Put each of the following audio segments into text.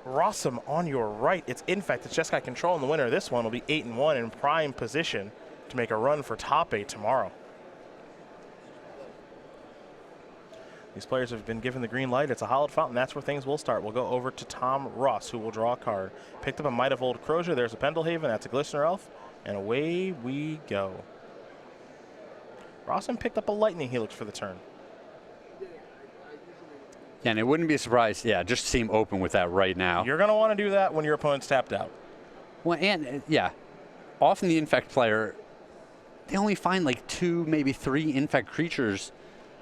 Rosum on your right. It's Infect. It's just got control, and the winner of this one will be 8-1 in prime position to make a run for top 8 tomorrow. These players have been given the green light. It's a hallowed fountain. That's where things will start. We'll go over to Tom Ross, who will draw a card. Picked up a Might of Old Crozier. There's a Pendelhaven. That's a Glistener Elf. And away we go. Rosum picked up a Lightning Helix for the turn. Yeah, and it wouldn't be a surprise, just seem open with that right now. You're going to want to do that when your opponent's tapped out. Well, and often the Infect player, they only find like 2, maybe 3 Infect creatures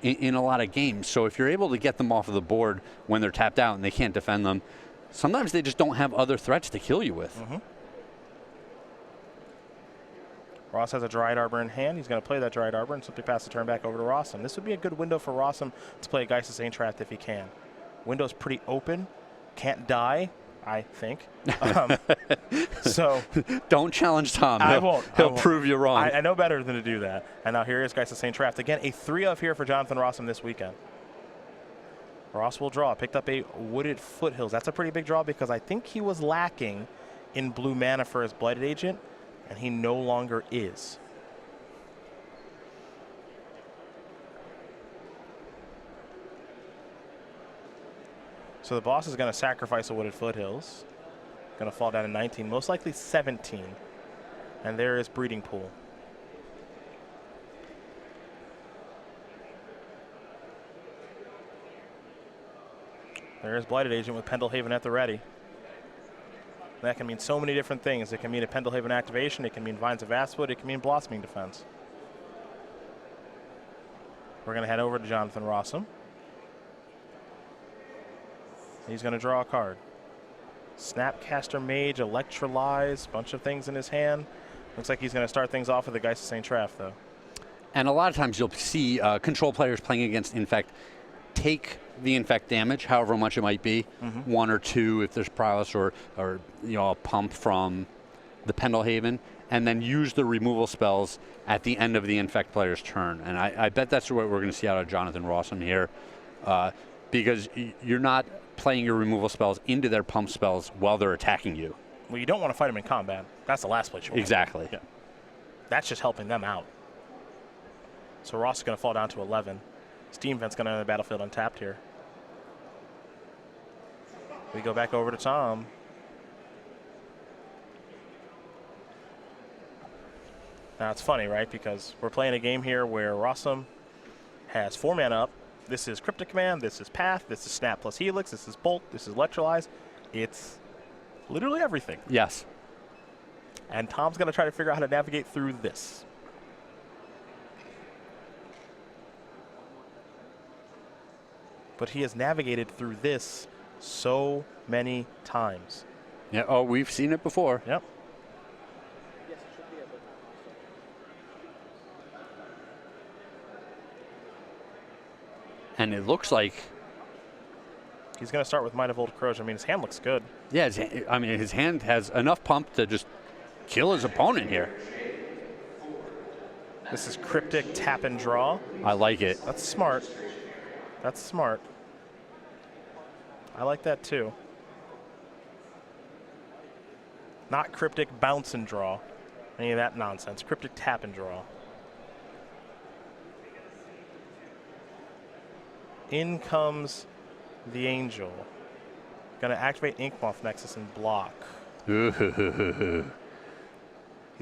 in a lot of games. So if you're able to get them off of the board when they're tapped out and they can't defend them, sometimes they just don't have other threats to kill you with. Ross has a Dryad Arbor in hand. He's going to play that Dryad Arbor and simply pass the turn back over to Rosum. This would be a good window for Rosum to play a Geist of Sainttrath if he can. Window's pretty open. Can't die, I think. So don't challenge Tom. I won't. He'll prove you wrong. I know better than to do that. And now here is Geist of Sainttrath. Again, a 3-of here for Jonathan Rosum this weekend. Ross will draw. Picked up a Wooded Foothills. That's a pretty big draw because I think he was lacking in blue mana for his Blighted Agent, and he no longer is. So the boss is going to sacrifice a Wooded Foothills. Going to fall down to 19, most likely 17. And there is Breeding Pool. There is Blighted Agent with Pendelhaven at the ready. That can mean so many different things. It can mean a Pendelhaven activation. It can mean Vines of Vastwood. It can mean Blossoming Defense. We're going to head over to Jonathan Rosum. He's going to draw a card. Snapcaster Mage, Electrolyze, bunch of things in his hand. Looks like he's going to start things off with the Geist of Sainttrath, though. And a lot of times you'll see control players playing against Infect take the Infect damage, however much it might be, 1 or 2 if there's prowess, or a pump from the Pendelhaven, and then use the removal spells at the end of the Infect player's turn. And I bet that's what we're going to see out of Jonathan Rosum here, because you're not playing your removal spells into their pump spells while they're attacking you. Well, you don't want to fight them in combat. That's the last place you want. Exactly. Yeah. That's just helping them out. So Ross is going to fall down to 11. Steam Vent's going to enter the battlefield untapped here. We go back over to Tom. Now it's funny, right? Because we're playing a game here where Rosum has 4 mana up. This is Cryptic Command, this is Path, this is Snap plus Helix, this is Bolt, this is Electrolyze. It's literally everything. Yes. And Tom's going to try to figure out how to navigate through this. But he has navigated through this so many times. Yeah. Oh, we've seen it before. Yep. And it looks like he's going to start with Might of Old Crozier. I mean, his hand looks good. Yeah, his hand has enough pump to just kill his opponent here. This is Cryptic Tap and Draw. I like it. That's smart. That's smart. I like that too. Not Cryptic Bounce and Draw. Any of that nonsense. Cryptic Tap and Draw. In comes the Angel. Going to activate Inkmoth Nexus and block. He's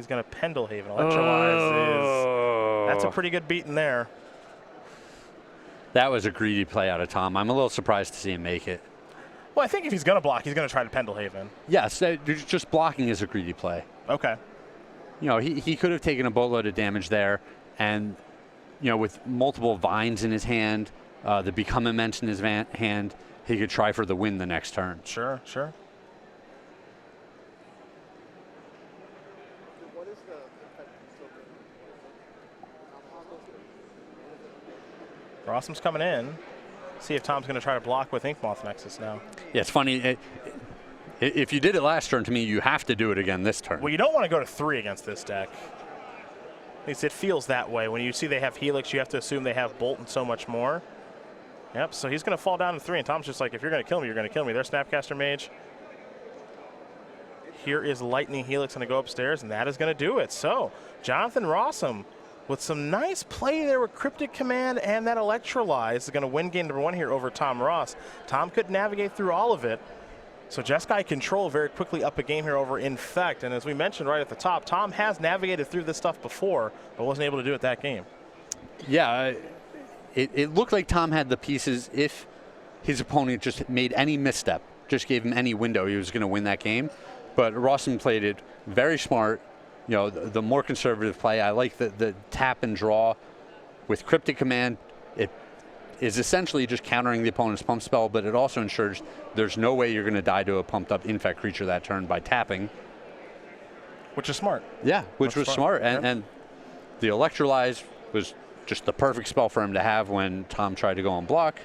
going to Pendelhaven. Electrolyze is... That's a pretty good beat in there. That was a greedy play out of Tom. I'm a little surprised to see him make it. Well, I think if he's going to block, he's going to try to Pendelhaven. Yes, just blocking is a greedy play. Okay. He could have taken a boatload of damage there, and with multiple vines in his hand, the Become Immense in his hand, he could try for the win the next turn. Sure, sure. Rossum's coming in. See if Tom's going to try to block with Inkmoth Nexus now. Yeah, it's funny. If you did it last turn to me, you have to do it again this turn. Well, you don't want to go to 3 against this deck. At least it feels that way. When you see they have Helix, you have to assume they have Bolt and so much more. Yep, so he's going to fall down to 3, and Tom's just like, if you're going to kill me, you're going to kill me. There's Snapcaster Mage. Here is Lightning Helix going to go upstairs, and that is going to do it. So Jonathan Rosum with some nice play there with Cryptic Command and that Electrolyze is going to win game number 1 here over Tom Ross. Tom could navigate through all of it. So Jeskai Control very quickly up a game here over Infect. And as we mentioned right at the top, Tom has navigated through this stuff before, but wasn't able to do it that game. Yeah, it looked like Tom had the pieces. If his opponent just made any misstep, just gave him any window, he was going to win that game. But Rosum played it very smart. You know, the more conservative play. I like the tap and draw with Cryptic Command. It is essentially just countering the opponent's pump spell, but it also ensures there's no way you're going to die to a pumped up Infect creature that turn by tapping. Which is smart. Yeah, which was smart. And the Electrolyze was just the perfect spell for him to have when Tom tried to go on block.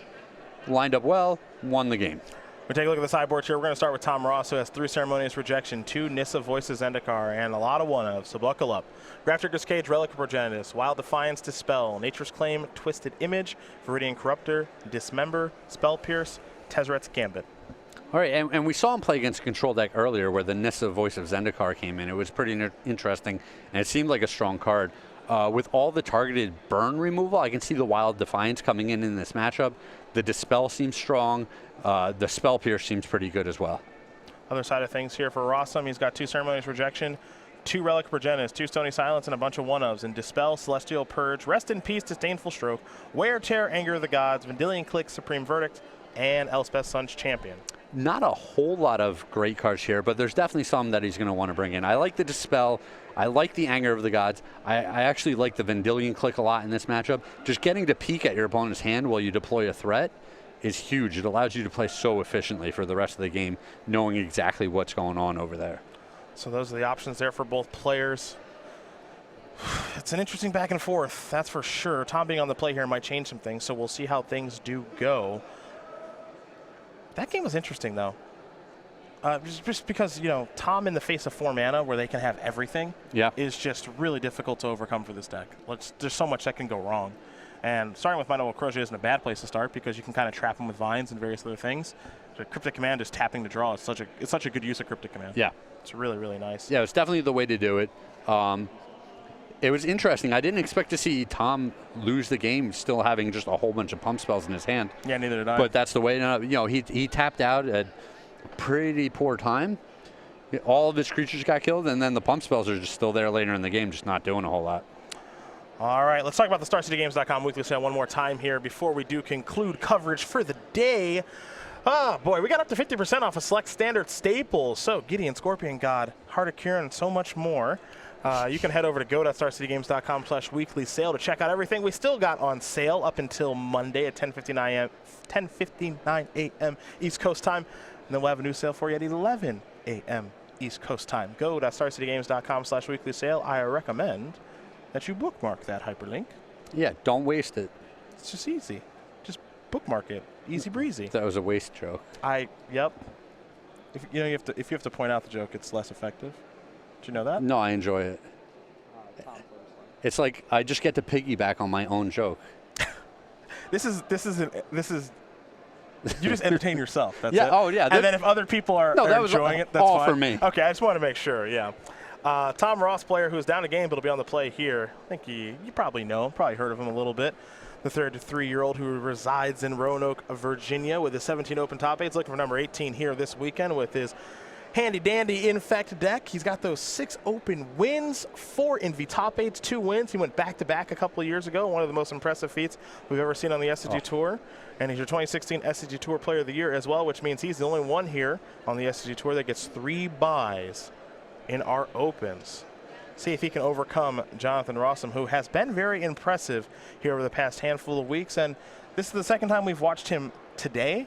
Lined up well, won the game. We take a look at the sideboard here. We're going to start with Tom Ross, who has 3 Ceremonious Rejection, 2 Nissa Voices Zendikar, and a lot of one-ofs, so buckle up. Grafdigger's Cage, Relic of Progenitus, Wild Defiance, Dispel, Nature's Claim, Twisted Image, Viridian Corruptor, Dismember, Spell Pierce, Tezzeret's Gambit. All right, and we saw him play against a control deck earlier where the Nissa Voice of Zendikar came in. It was pretty interesting, and it seemed like a strong card. With all the targeted burn removal, I can see the Wild Defiance coming in this matchup. The Dispel seems strong. The Spell Pierce seems pretty good as well. Other side of things here for Rosum, he's got 2 Ceremonious Rejection, 2 Relic of Progenitus, 2 Stony Silence, and a bunch of one-ofs. And Dispel, Celestial Purge, Rest in Peace, Disdainful Stroke, Wear Tear, Anger of the Gods, Vendilion Click, Supreme Verdict, and Elspeth Sun's Champion. Not a whole lot of great cards here, but there's definitely some that he's going to want to bring in. I like the Dispel. I like the Anger of the Gods. I actually like the Vendilion Click a lot in this matchup. Just getting to peek at your opponent's hand while you deploy a threat is huge. It allows you to play so efficiently for the rest of the game, knowing exactly what's going on over there. So those are the options there for both players. It's an interesting back and forth, that's for sure. Tom being on the play here might change some things, so we'll see how things do go. That game was interesting, though. Just because, you know, Tom in the face of 4 mana where they can have everything is just really difficult to overcome for this deck. There's so much that can go wrong. And starting with Might Crochet isn't a bad place to start because you can kind of trap him with vines and various other things. So Cryptic Command is tapping to draw. It's such a good use of Cryptic Command. Yeah. It's really, really nice. Yeah, it's definitely the way to do it. It was interesting. I didn't expect to see Tom lose the game still having just a whole bunch of pump spells in his hand. Yeah, neither did I. But that's the way. You know, he tapped out at a pretty poor time. All of his creatures got killed, and then the pump spells are just still there later in the game, just not doing a whole lot. All right, let's talk about the StarCityGames.com weekly sale one more time here before we do conclude coverage for the day. Oh, boy, we got up to 50% off of select standard staples. So, Gideon, Scorpion God, Heart of Kieran, and so much more. You can head over to go.starcitygames.com/weekly sale to check out everything we still got on sale up until Monday at 10:59 a.m. East Coast time. And then we'll have a new sale for you at 11 a.m. East Coast time. Go.starcitygames.com/weekly sale. I recommend that you bookmark that hyperlink. Yeah, don't waste it. It's just easy. Just bookmark it. Easy breezy. That was a waste joke. Yep. If you have to point out the joke, it's less effective. Did you know that? No, I enjoy it. It's like I just get to piggyback on my own joke. This is you just entertain yourself. That's yeah. it. Oh yeah. And then if other people are enjoying it, that's all fine. for me. Okay, I just want to make sure. Yeah. Tom Ross, player who's down a game but will be on the play here. I think you probably know him, probably heard of him a little bit. The 33-year-old who resides in Roanoke, Virginia, with his 17 open top 8s, looking for number 18 here this weekend with his handy-dandy Infect deck. He's got those 6 open wins, 4 Envy top 8s, 2 wins. He went back-to-back a couple of years ago, one of the most impressive feats we've ever seen on the SCG Tour. And he's your 2016 SCG Tour Player of the Year as well, which means he's the only one here on the SCG Tour that gets 3 buys in our opens. See if he can overcome Jonathan Rosum, who has been very impressive here over the past handful of weeks. And this is the second time we've watched him today.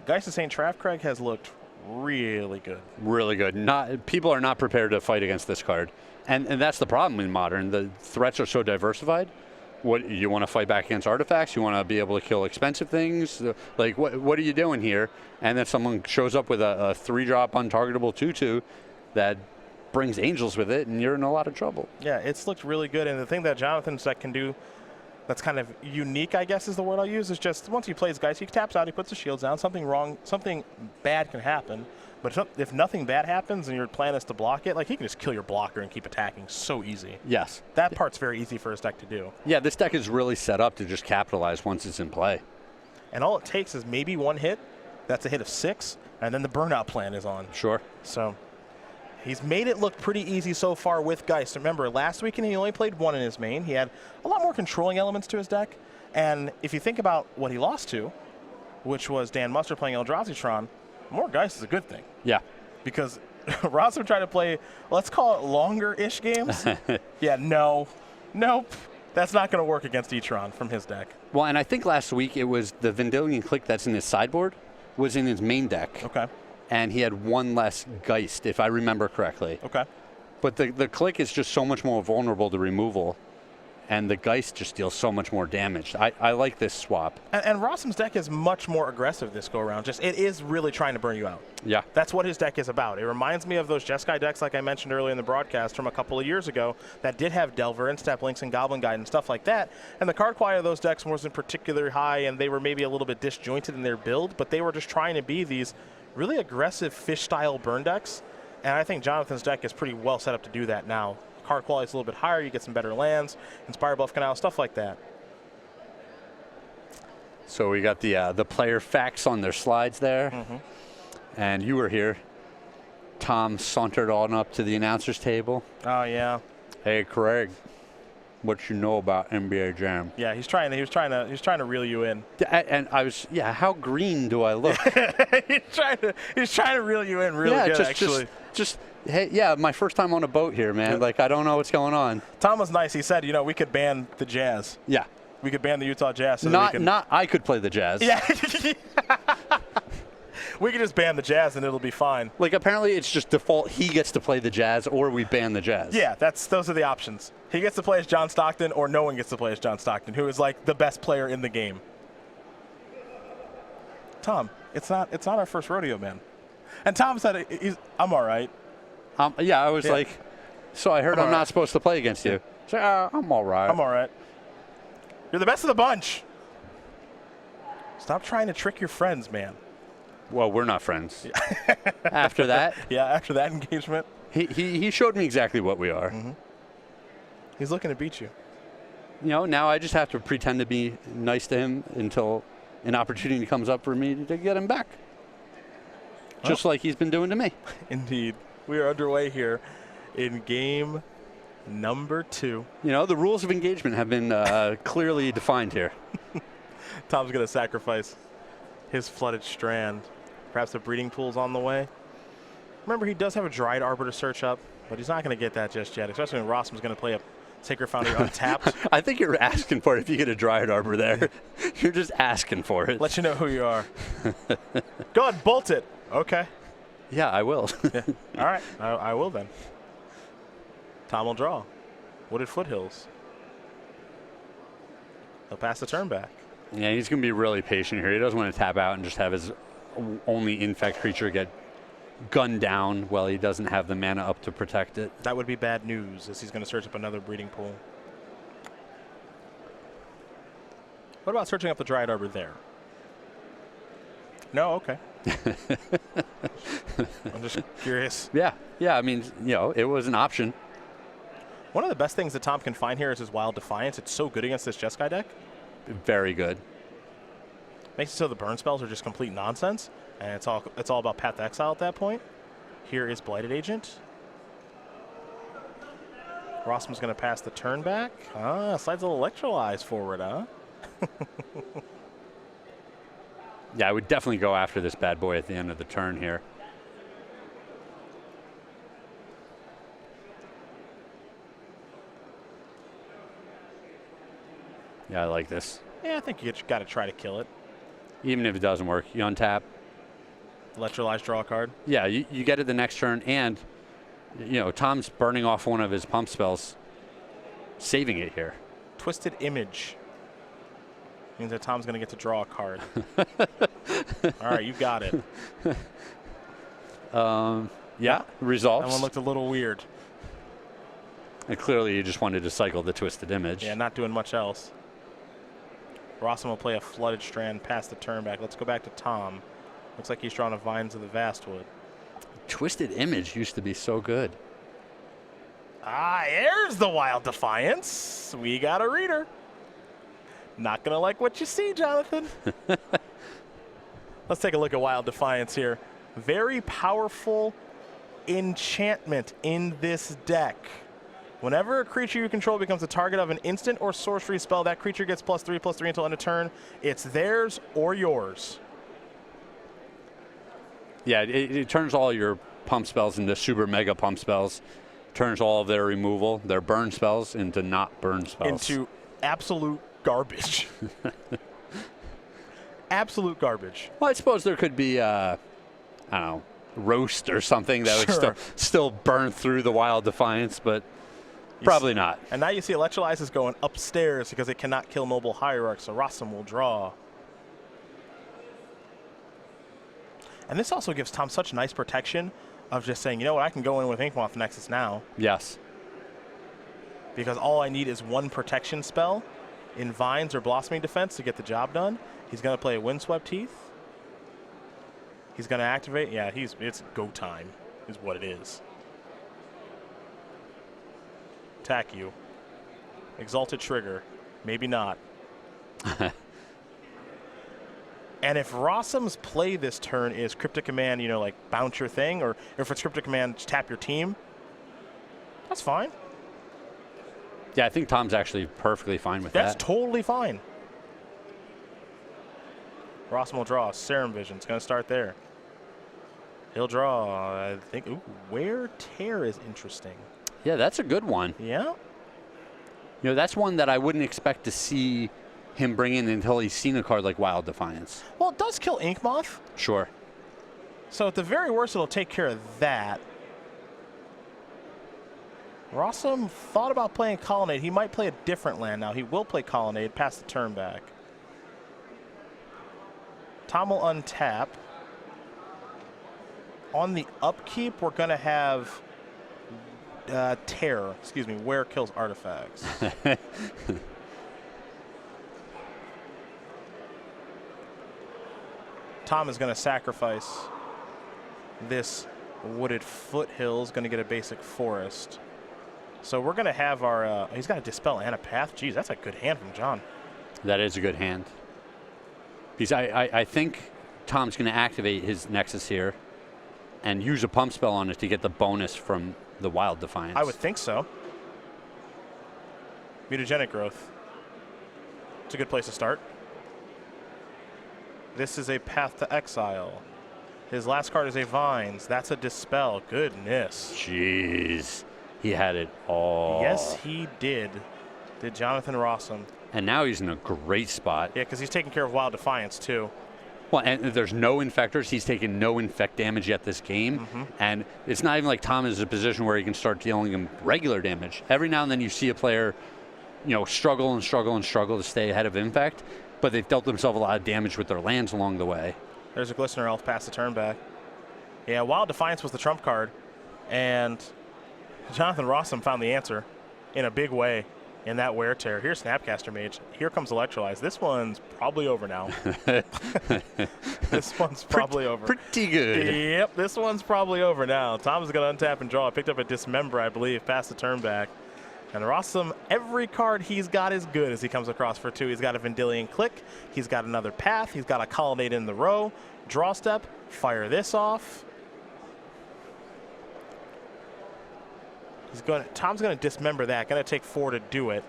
Geist of St. Traffcraig has looked really good. Really good. People are not prepared to fight against this card. And that's the problem in Modern. The threats are so diversified. What you want to fight back against artifacts? You want to be able to kill expensive things? Like, what are you doing here? And then someone shows up with a 3-drop untargetable 2/2 that brings angels with it, and you're in a lot of trouble. Yeah, it's looked really good. And the thing that Jonathan's deck can do that's kind of unique, I guess is the word I'll use, is just once he plays Geist, he taps out, he puts the shields down, something bad can happen. But if nothing bad happens and your plan is to block it, like he can just kill your blocker and keep attacking so easy. Yes. That part's very easy for his deck to do. Yeah, this deck is really set up to just capitalize once it's in play. And all it takes is maybe one hit. That's a hit of 6, and then the burnout plan is on. Sure. So he's made it look pretty easy so far with Geist. Remember, last weekend he only played 1 in his main. He had a lot more controlling elements to his deck. And if you think about what he lost to, which was Dan Mustard playing Eldrazi-tron, more Geist is a good thing. Yeah. Because Rosum tried to play, let's call it longer-ish games. Yeah, nope. That's not going to work against E-tron from his deck. Well, and I think last week it was the Vendilion Click that's in his sideboard was in his main deck. Okay. And he had 1 less Geist, if I remember correctly. Okay. But the Click is just so much more vulnerable to removal, and the Geist just deals so much more damage. I like this swap. And Rosum's deck is much more aggressive this go-around. Just it is really trying to burn you out. Yeah. That's what his deck is about. It reminds me of those Jeskai decks, like I mentioned earlier in the broadcast from a couple of years ago, that did have Delver and Step Links and Goblin Guide and stuff like that. And the card quality of those decks wasn't particularly high, and they were maybe a little bit disjointed in their build, but they were just trying to be these really aggressive fish-style burn decks. And I think Jonathan's deck is pretty well set up to do that now. Card quality is a little bit higher. You get some better lands, Inspire Bluff Canal, stuff like that. So we got the player facts on their slides there. Mm-hmm. And you were here. Tom sauntered on up to the announcer's table. Oh, yeah. Hey, Craig, what you know about NBA Jam? Yeah, he was trying to reel you in. And I was, how green do I look? he's trying to reel you in really good, actually. Just, hey, yeah, my first time on a boat here, man. Yeah. Like, I don't know what's going on. Tom was nice. He said, we could ban the Jazz. Yeah. We could ban the Utah Jazz. So Not I could play the Jazz. Yeah. We could just ban the Jazz and it'll be fine. Like, apparently it's just default he gets to play the Jazz or we ban the Jazz. Yeah, those are the options. He gets to play as John Stockton or no one gets to play as John Stockton, who is like the best player in the game. Tom, it's not our first rodeo, man. And Tom said, I'm all right. I was like, so I heard I'm not supposed to play against you. So, I'm all right. I'm all right. You're the best of the bunch. Stop trying to trick your friends, man. Well, we're not friends. After that? Yeah, after that engagement. He showed me exactly what we are. Mm-hmm. He's looking to beat you. Now I just have to pretend to be nice to him until an opportunity comes up for me to get him back. Just like he's been doing to me. Indeed. We are underway here in game number 2. The rules of engagement have been clearly defined here. Tom's going to sacrifice his Flooded Strand. Perhaps the breeding pool's on the way. Remember, he does have a Dried Arbor to search up, but he's not going to get that just yet, especially when Rosum's going to play a Sacred Foundry untapped. I think you're asking for it if you get a Dried Arbor there. You're just asking for it. Let you know who you are. Go ahead, bolt it. Okay. Yeah, I will. Yeah. All right, I will then. Tom will draw. Wooded Foothills. He'll pass the turn back. Yeah, he's going to be really patient here. He doesn't want to tap out and just have his only infect creature get gunned down while he doesn't have the mana up to protect it. That would be bad news, as he's going to search up another breeding pool. What about searching up the Dried Arbor there? No? Okay. I'm just curious. Yeah, I mean, it was an option. One of the best things that Tom can find here is his Wild Defiance. It's so good against this Jeskai deck. Very good. Makes it so the burn spells are just complete nonsense, and it's all about Path to Exile at that point. Here is Blighted Agent. Rosum's going to pass the turn back. Slides a little Electrolyze forward, huh? Yeah, I would definitely go after this bad boy at the end of the turn here. Yeah, I like this. Yeah, I think you got to try to kill it. Even if it doesn't work, you untap. Electrolyze, draw a card. Yeah, you get it the next turn, and Tom's burning off one of his pump spells, saving it here. Twisted Image. Means that Tom's going to get to draw a card. All right, you got it. Yeah, resolves. That one looked a little weird. And clearly you just wanted to cycle the Twisted Image. Yeah, not doing much else. Rosum will play a Flooded Strand past the turn back. Let's go back to Tom. Looks like he's drawing a Vines of the Vastwood. Twisted Image used to be so good. Ah, there's the Wild Defiance. We got a reader. Not going to like what you see, Jonathan. Let's take a look at Wild Defiance here. Very powerful enchantment in this deck. Whenever a creature you control becomes the target of an instant or sorcery spell, that creature gets +3/+3 until end of turn. It's theirs or yours. Yeah, it turns all your pump spells into super mega pump spells. Turns all of their removal, their burn spells, into not burn spells. Into absolute garbage. Absolute garbage. Well, I suppose there could be, I don't know, roast or something that Sure. would still burn through the Wild Defiance, but probably not. And now you see Electrolyze is going upstairs because it cannot kill Noble Hierarch, so Rosum will draw. And this also gives Tom such nice protection of just saying, you know what, I can go in with Inkmoth Nexus now. Yes. Because all I need is one protection spell in Vines or Blossoming Defense to get the job done. He's going to play Windswept Teeth. He's going to activate. Yeah, it's go time is what it is. Attack you. Exalted Trigger. Maybe not. And if Rossum's play this turn is Cryptic Command, you know, like bounce your thing, or if it's Cryptic Command, just tap your team, that's fine. Yeah, I think Tom's actually perfectly fine with that. That's totally fine. Rosum will draw. Serum Vision's going to start there. He'll draw, I think, ooh, Wear Tear is interesting. Yeah, that's a good one. Yeah? You know, that's one that I wouldn't expect to see him bring in until he's seen a card like Wild Defiance. Well, it does kill Inkmoth. Sure. So at the very worst, it'll take care of that. Rosum thought about playing Colonnade. He might play a different land now. He will play Colonnade past the turn back. Tom will untap. On the upkeep, we're going to have Tear. Excuse me, Wear kills artifacts. Tom is going to sacrifice this Wooded Foothills, going to get a basic forest. So we're going to have our, he's got a Dispel and a Path. Geez, that's a good hand from John. That is a good hand. Because I think Tom's going to activate his Nexus here and use a pump spell on it to get the bonus from the Wild Defiance. I would think so. Mutagenic Growth. It's a good place to start. This is a Path to Exile. His last card is a Vines. That's a Dispel. Goodness. Jeez. He had it all. Yes, he did. Did Jonathan Rosum. And now he's in a great spot. Yeah, because he's taking care of Wild Defiance, too. Well, and there's no Infectors. He's taken no Infect damage yet this game. Mm-hmm. And it's not even like Tom is in a position where he can start dealing him regular damage. Every now and then you see a player, you know, struggle and struggle and struggle to stay ahead of Infect, but they've dealt themselves a lot of damage with their lands along the way. There's a Glistener Elf past the turn back. Yeah, Wild Defiance was the trump card, and Jonathan Rosum found the answer in a big way in that Wear Tear. Here's Snapcaster Mage. Here comes Electrolyze. This one's probably over now. This one's probably over. Pretty good. Yep, this one's probably over now. Tom's going to untap and draw. Picked up a Dismember, I believe, past the turn back. And Rosum, every card he's got is good as he comes across for 2. He's got a Vendilion Click. He's got another Path. He's got a Colonnade in the row. Draw step. Fire this off. Tom's going to Dismember that. Going to take 4 to do it.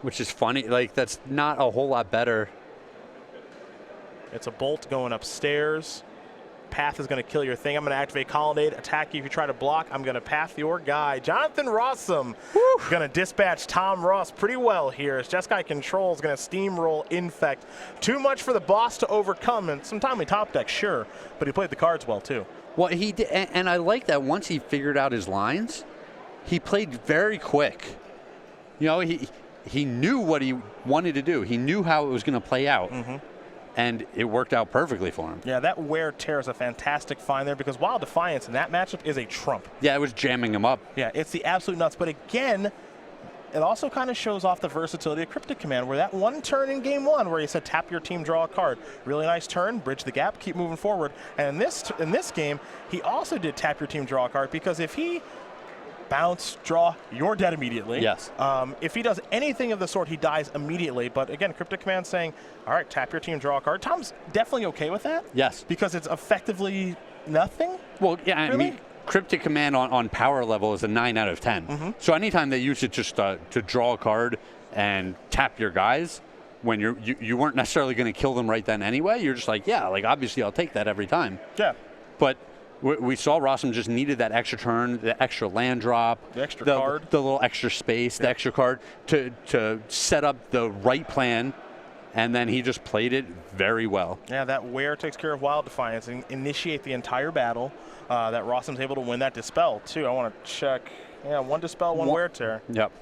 Which is funny. Like, that's not a whole lot better. It's a Bolt going upstairs. Path is going to kill your thing. I'm going to activate Colonnade, attack you if you try to block. I'm going to Path your guy. Jonathan Rosum going to dispatch Tom Ross pretty well here as Jeskai Control is going to steamroll Infect. Too much for the boss to overcome, and some timely top deck, sure, but he played the cards well too. Well, he did, and I like that once he figured out his lines, he played very quick. You know, he knew what he wanted to do. He knew how it was going to play out. Mm-hmm. And it worked out perfectly for him. Yeah, that Wear Tear is a fantastic find there because Wild Defiance in that matchup is a trump. Yeah, it was jamming him up. Yeah, it's the absolute nuts. But again, it also kind of shows off the versatility of Cryptic Command, where that one turn in game 1 where he said tap your team, draw a card. Really nice turn, bridge the gap, keep moving forward. And in this game, he also did tap your team, draw a card, because if he bounce, draw, you're dead immediately. Yes. If he does anything of the sort, he dies immediately. But again, Cryptic Command saying, all right, tap your team, draw a card. Tom's definitely okay with that. Yes. Because it's effectively nothing. Well, yeah, really? I mean, Cryptic Command on power level is a 9 out of 10. So anytime they use it just to draw a card and tap your guys, when you weren't necessarily going to kill them right then anyway, you're just like, yeah, like obviously I'll take that every time. Yeah. But we saw Rosum just needed that extra turn, the extra land drop, the extra card, the little extra space, the extra card to set up the right plan, and then he just played it very well. Yeah, that wear takes care of Wild Defiance and initiate the entire battle. That Rosum's able to win that Dispel too. I want to check. Yeah, 1 Dispel, 1 Wear Tear. Yep.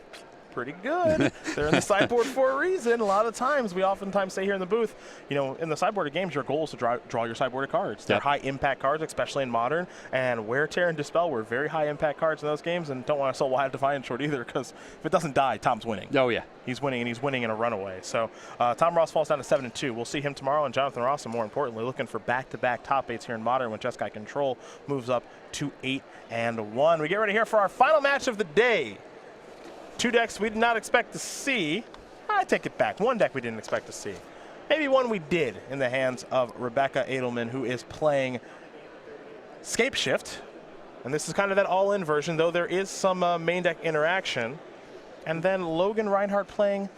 Pretty good. They're in the sideboard for a reason. A lot of times, we oftentimes say here in the booth, you know, in the sideboarded games, your goal is to draw your sideboarded cards. They're high impact cards, especially in Modern, and Wear, Tear, and Dispel were very high impact cards in those games, and don't want to sell Wild Defiance short either, because if it doesn't die, Tom's winning. Oh, yeah. He's winning, and he's winning in a runaway. So Tom Ross falls down to 7-2. We'll see him tomorrow, and Jonathan Ross, more importantly, looking for back-to-back top 8s here in Modern when Jeskai Control moves up to 8-1. We get ready here for our final match of the day. 2 decks we did not expect to see. I take it back. 1 deck we didn't expect to see. Maybe 1 we did in the hands of Rebecca Edelman, who is playing Scape Shift. And this is kind of that all-in version, though there is some main deck interaction. And then Logan Reinhardt playing